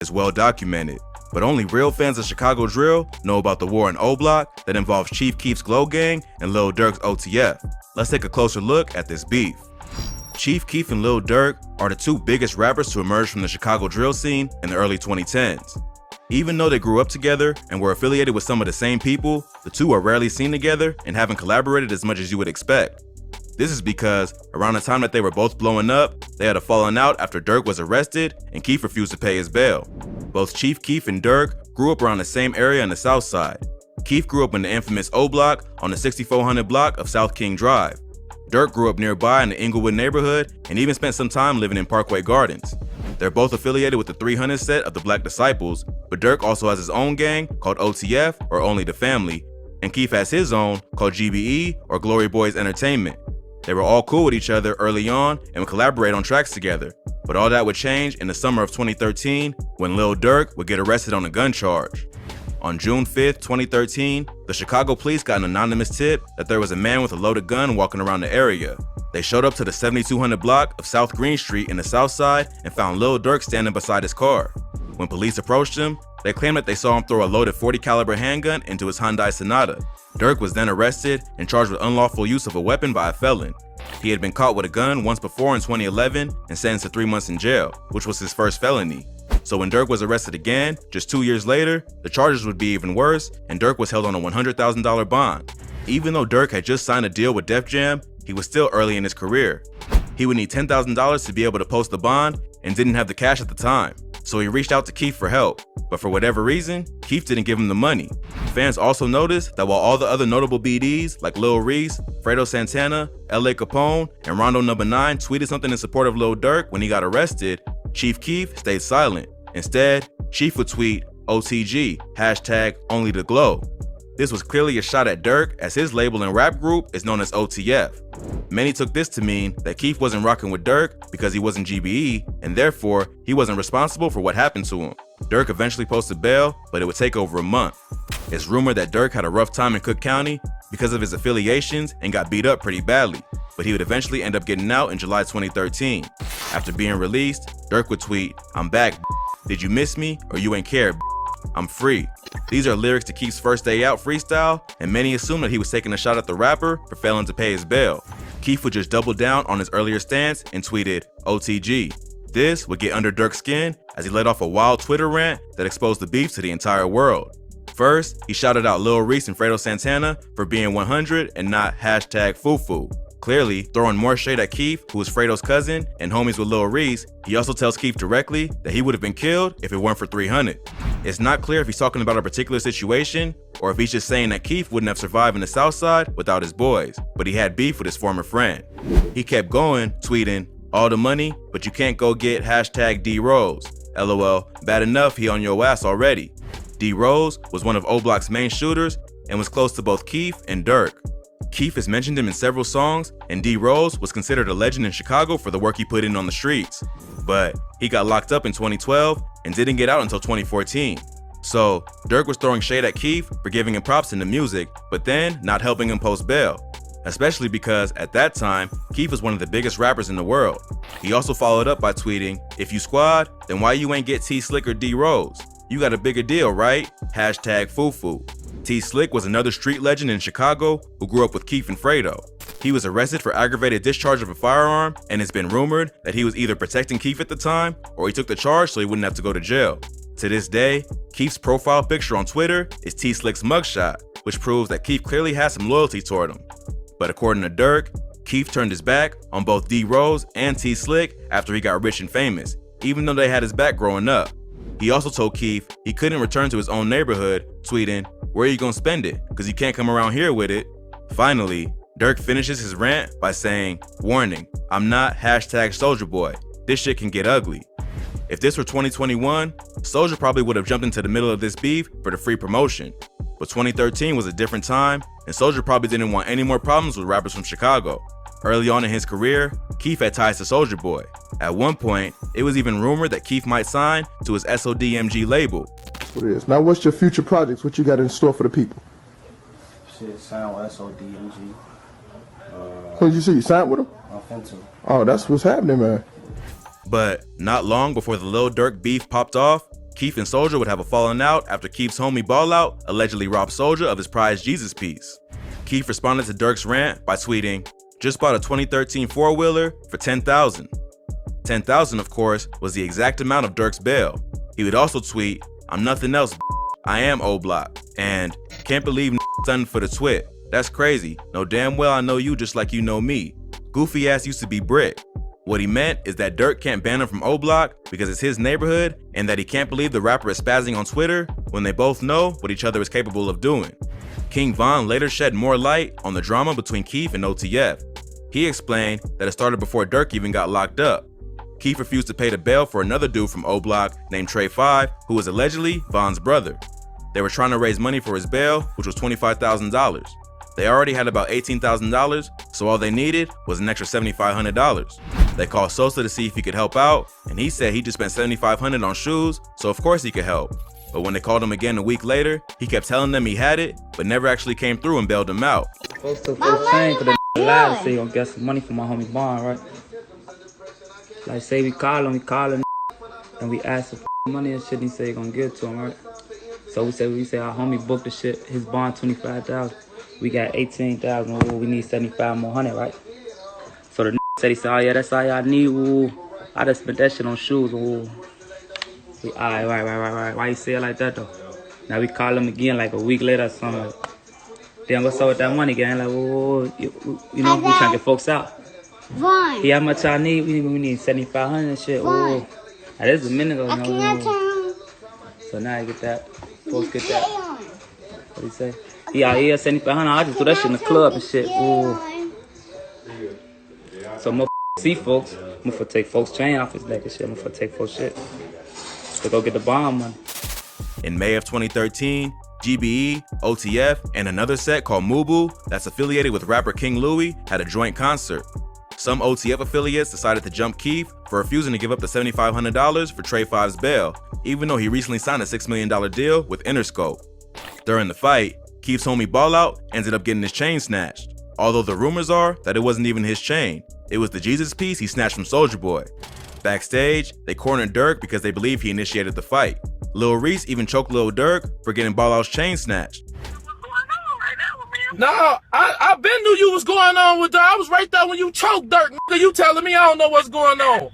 is well documented, but only real fans of Chicago drill know about the war in O Block that involves Chief Keef's Glo Gang and Lil Durk's OTF. Let's take a closer look at this beef. Chief Keef and Lil Durk are the two biggest rappers to emerge from the Chicago drill scene in the early 2010s. Even though they grew up together and were affiliated with some of the same people, the two are rarely seen together and haven't collaborated as much as you would expect. This is because around the time that they were both blowing up, they had a falling out after Durk was arrested and Keef refused to pay his bail. Both Chief Keef and Durk grew up around the same area on the south side. Keef grew up in the infamous O Block on the 6400 block of South King Drive. Durk grew up nearby in the Inglewood neighborhood and even spent some time living in Parkway Gardens. They're both affiliated with the 300 set of the Black Disciples, but Durk also has his own gang called OTF, or Only the Family, and Keef has his own called GBE, or Glory Boys Entertainment. They were all cool with each other early on and would collaborate on tracks together, but all that would change in the summer of 2013 when Lil Durk would get arrested on a gun charge. On June 5th, 2013, the Chicago police got an anonymous tip that there was a man with a loaded gun walking around the area. They showed up to the 7200 block of South Green Street in the south side and found Lil Durk standing beside his car. When police approached him, they claimed that they saw him throw a loaded .40 caliber handgun into his Hyundai Sonata. Durk was then arrested and charged with unlawful use of a weapon by a felon. He had been caught with a gun once before in 2011 and sentenced to 3 months in jail, which was his first felony. So when Durk was arrested again, just 2 years later, the charges would be even worse and Durk was held on a $100,000 bond. Even though Durk had just signed a deal with Def Jam, he was still early in his career. He would need $10,000 to be able to post the bond and didn't have the cash at the time. So he reached out to Keef for help, but for whatever reason, Keef didn't give him the money. Fans also noticed that while all the other notable BDs like Lil Reese, Fredo Santana, LA Capone, and Rondo No. 9 tweeted something in support of Lil Durk when he got arrested, Chief Keef stayed silent. Instead, Chief would tweet OTG, hashtag only the glow. This was clearly a shot at Durk, as his label and rap group is known as OTF. Many took this to mean that Keef wasn't rocking with Durk because he wasn't GBE, and therefore, he wasn't responsible for what happened to him. Durk eventually posted bail, but it would take over a month. It's rumored that Durk had a rough time in Cook County because of his affiliations and got beat up pretty badly, but he would eventually end up getting out in July 2013. After being released, Durk would tweet, "I'm back, did you miss me or you ain't care, I'm free." These are lyrics to Keef's first day out freestyle, and many assume that he was taking a shot at the rapper for failing to pay his bail. Keef would just double down on his earlier stance and tweeted, OTG. This would get under Durk's skin as he let off a wild Twitter rant that exposed the beef to the entire world. First, he shouted out Lil Reese and Fredo Santana for being 100 and not hashtag foo-foo. Clearly, throwing more shade at Keef, who was Fredo's cousin and homies with Lil Reese, he also tells Keef directly that he would have been killed if it weren't for 300. It's not clear if he's talking about a particular situation or if he's just saying that Keef wouldn't have survived in the South Side without his boys, but he had beef with his former friend. He kept going, tweeting, "All the money, but you can't go get hashtag D-Rose. LOL, bad enough he on your ass already." D-Rose was one of O Block's main shooters and was close to both Keef and Durk. Keef has mentioned him in several songs, and D-Rose was considered a legend in Chicago for the work he put in on the streets. But he got locked up in 2012 and didn't get out until 2014. So Durk was throwing shade at Keef for giving him props in the music, but then not helping him post bail. Especially because at that time, Keef was one of the biggest rappers in the world. He also followed up by tweeting, "If you squad, then why you ain't get T-Slick or D-Rose? You got a bigger deal, right? Hashtag foo-foo." T-Slick was another street legend in Chicago who grew up with Keef and Fredo. He was arrested for aggravated discharge of a firearm, and it's been rumored that he was either protecting Keef at the time or he took the charge so he wouldn't have to go to jail. To this day, Keef's profile picture on Twitter is T-Slick's mugshot, which proves that Keef clearly has some loyalty toward him. But according to Durk, Keef turned his back on both D-Rose and T-Slick after he got rich and famous, even though they had his back growing up. He also told Keef he couldn't return to his own neighborhood, tweeting, "Where are you gonna spend it? Cause you can't come around here with it." Finally, Durk finishes his rant by saying, "Warning, I'm not hashtag Soulja Boy. This shit can get ugly." If this were 2021, Soulja probably would have jumped into the middle of this beef for the free promotion. But 2013 was a different time, and Soulja probably didn't want any more problems with rappers from Chicago. Early on in his career, Keef had ties to Soulja Boy. At one point, it was even rumored that Keef might sign to his SODMG label. What it is. Now what's your future projects? What you got in store for the people? Shit, sign with SODMG. So you see you signed with him? I'm finna. Oh, that's what's happening, man. But not long before the Lil Durk beef popped off, Keith and Soulja would have a falling out after Keith's homie Ball Out allegedly robbed Soulja of his prized Jesus piece. Keith responded to Durk's rant by tweeting, "Just bought a 2013 four-wheeler for $10,000. $10,000, of course, was the exact amount of Durk's bail. He would also tweet, "I'm nothing else, I am O-Block," and "Can't believe something for the twit. That's crazy. Know damn well I know you just like you know me. Goofy ass used to be Brick." What he meant is that Durk can't ban him from O-Block because it's his neighborhood, and that he can't believe the rapper is spazzing on Twitter when they both know what each other is capable of doing. King Von later shed more light on the drama between Keith and OTF. He explained that it started before Durk even got locked up. Keith refused to pay the bail for another dude from O-Block named cheifk, who was allegedly Von's brother. They were trying to raise money for his bail, which was $25,000. They already had about $18,000, so all they needed was an extra $7,500. They called Sosa to see if he could help out, and he said he just spent $7,500 on shoes, so of course he could help. But when they called him again a week later, he kept telling them he had it, but never actually came through and bailed him out. Folks took full chain for the lie to say you gonna get some money from my homie Bond, right? Like say we call him, and we ask for money and shit, and he say he gonna give it to him, right? So we say our homie booked the shit, his bond $25,000. We got $18,000, we need $75 more, right? So the said, he said, "Oh yeah, that's all y'all need, ooh. I just spent that shit on shoes, ooh." We, right. Why you say it like that though? Now we call him again like a week later or something. Like, damn, what's up with that money, gang? Like, whoa, you know, we trying to get folks out. Yeah, how much y'all need? We need $7,500 and shit. Ooh. Now, this is a minute ago. So now I get that. Folks get that. What do you say? Yeah, $7,500. I just do that shit in the club and shit. Ooh. So I'm see folks. I'm gonna take folks' chain off his neck and shit. I'm gonna take folks' shit to go get the bomb money. In May of 2013, GBE, OTF, and another set called Mubu that's affiliated with rapper King Louie had a joint concert. Some OTF affiliates decided to jump Keith for refusing to give up the $7,500 for cheifk's bail, even though he recently signed a $6 million deal with Interscope. During the fight, Keith's homie Ball Out ended up getting his chain snatched, although the rumors are that it wasn't even his chain. It was the Jesus piece he snatched from Soulja Boy. Backstage, they cornered Durk because they believe he initiated the fight. Lil Reese even choked Lil Durk for getting Ball Out's chain snatched. Nah, I been knew you was going on with Durk. I was right there when you choked Durk. Nigga, you telling me I don't know what's going on? Hey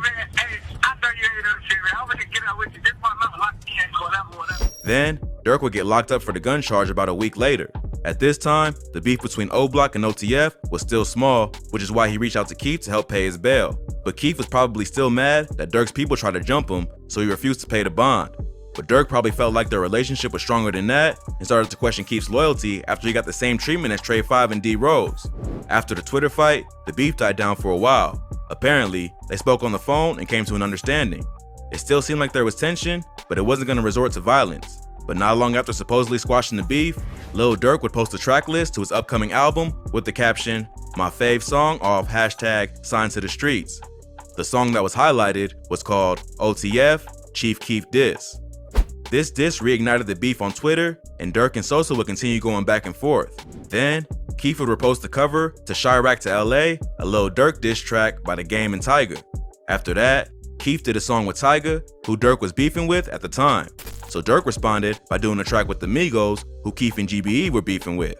man, hey, I thought you ain't no shit, man. I want to get out with you. This my number, lock me in, whatever. Then, Durk would get locked up for the gun charge about a week later. At this time, the beef between O-Block and OTF was still small, which is why he reached out to Keith to help pay his bail. But Keith was probably still mad that Durk's people tried to jump him, so he refused to pay the bond. But Durk probably felt like their relationship was stronger than that and started to question Keith's loyalty after he got the same treatment as cheifk and D Rose. After the Twitter fight, the beef died down for a while. Apparently, they spoke on the phone and came to an understanding. It still seemed like there was tension, but it wasn't going to resort to violence. But not long after supposedly squashing the beef, Lil Durk would post a track list to his upcoming album with the caption, "My fave song off #Sign to the Streets." The song that was highlighted was called OTF Chief Keef Diss. This diss reignited the beef on Twitter, and Durk and Sosa would continue going back and forth. Then, Keef would repost the cover to Chiraq to LA, a Lil Durk diss track by The Game and Tyga. After that, Keef did a song with Tyga, who Durk was beefing with at the time. So Durk responded by doing a track with the Migos, who Keef and GBE were beefing with.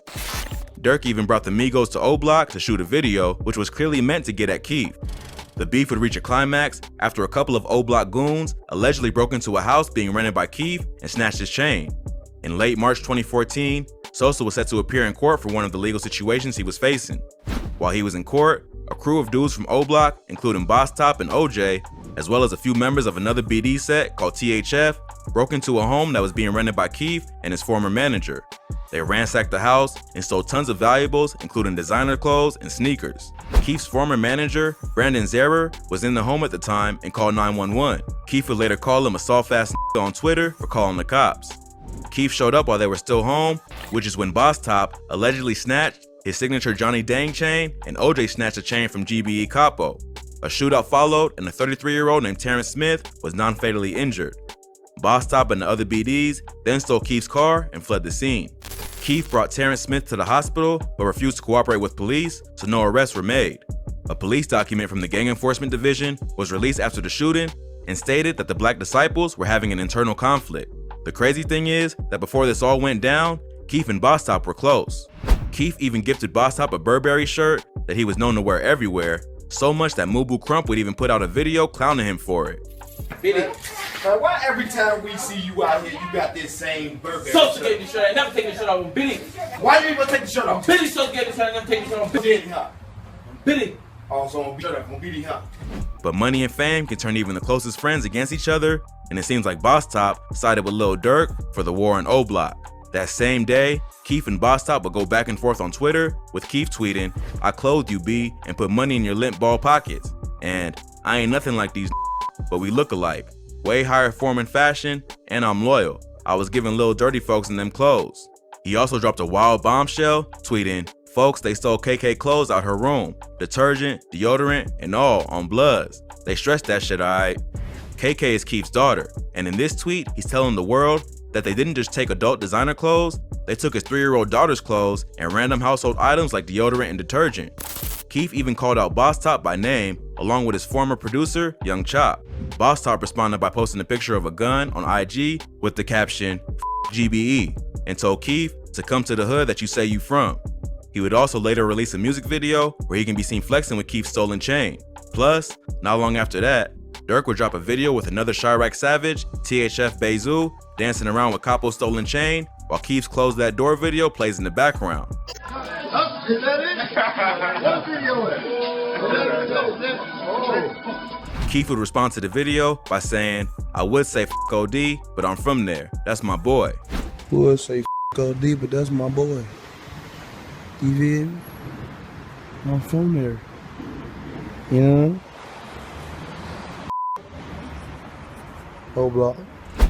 Durk even brought the Migos to O-Block to shoot a video, which was clearly meant to get at Keef. The beef would reach a climax after a couple of O-Block goons allegedly broke into a house being rented by Keef and snatched his chain. In late March 2014, Sosa was set to appear in court for one of the legal situations he was facing. While he was in court, a crew of dudes from O-Block, including Boss Top and OJ, as well as a few members of another BD set called THF, broke into a home that was being rented by Keef and his former manager. They ransacked the house and stole tons of valuables, including designer clothes and sneakers. Keef's former manager, Brandon Zerer, was in the home at the time and called 911. Keef would later call him a soft-ass on Twitter for calling the cops. Keef showed up while they were still home, which is when Boss Top allegedly snatched his signature Johnny Dang chain and OJ snatched a chain from GBE Capo. A shootout followed and a 33-year-old named Terrence Smith was non-fatally injured. Boss Top and the other BDs then stole Keef's car and fled the scene. Keef brought Terrence Smith to the hospital but refused to cooperate with police, so no arrests were made. A police document from the Gang Enforcement Division was released after the shooting, and stated that the Black Disciples were having an internal conflict. The crazy thing is that before this all went down, Cheifk and Boss Top were close. Cheifk even gifted Boss Top a Burberry shirt that he was known to wear everywhere, so much that Mubu Crump would even put out a video clowning him for it. Billy, man, why every time we see you out here, you got this same Burberry Social shirt? gave me the shirt. I never take the shirt off. Billy. Why you even take the shirt off? Billy Social gave me the shirt. I never take the shirt off. Billy. Billy. Also on shirt off, on BD, huh? But money and fame can turn even the closest friends against each other, and it seems like Boss Top sided with Lil Durk for the war on O Block. That same day, Cheifk and Boss Top would go back and forth on Twitter, with Cheifk tweeting, "I clothed you, B, and put money in your limp ball pockets. And I ain't nothing like these, but we look alike. Way higher form and fashion, and I'm loyal. I was giving Lil Dirty folks in them clothes." He also dropped a wild bombshell, tweeting, "Folks, they stole KK clothes out her room. Detergent, deodorant, and all on Bloods. They stressed that shit, alright." KK is Cheifk's daughter, and in this tweet, he's telling the world that they didn't just take adult designer clothes, they took his 3-year-old daughter's clothes and random household items like deodorant and detergent. Cheifk even called out Boss Top by name, along with his former producer, Young Chop. Boss Top responded by posting a picture of a gun on IG with the caption, "F GBE," and told Cheifk to come to the hood that you say you from. He would also later release a music video where he can be seen flexing with Cheifk's stolen chain. Plus, not long after that, Durk would drop a video with another Chiraq savage, THF Bezu, dancing around with Capo's stolen chain, while Cheifk's Close That Door video plays in the background. Is that it? What video is Cheifk would respond to the video by saying, "I would say f OD, but I'm from there. That's my boy." Would say f OD, but that's my boy. You feel me? I'm from there. You know? O Block.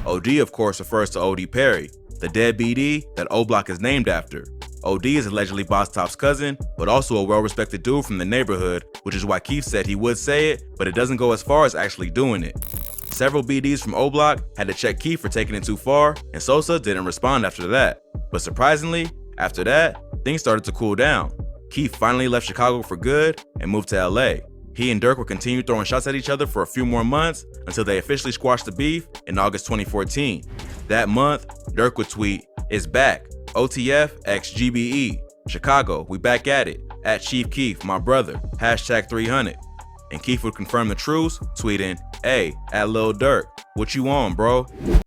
OD, of course, refers to OD Perry, the dead BD that O Block is named after. OD is allegedly Boss Top's cousin, but also a well-respected dude from the neighborhood, which is why Cheifk said he would say it, but it doesn't go as far as actually doing it. Several BDs from O Block had to check Cheifk for taking it too far, and Sosa didn't respond after that. But surprisingly, after that, things started to cool down. Cheifk finally left Chicago for good and moved to LA. He and Durk would continue throwing shots at each other for a few more months until they officially squashed the beef in August 2014. That month, Durk would tweet, "It's back, OTF x GBE, Chicago, we back at it, at cheifk, my brother, hashtag 300. And Cheifk would confirm the truce, tweeting, "Hey, at Lil Durk, what you on, bro?"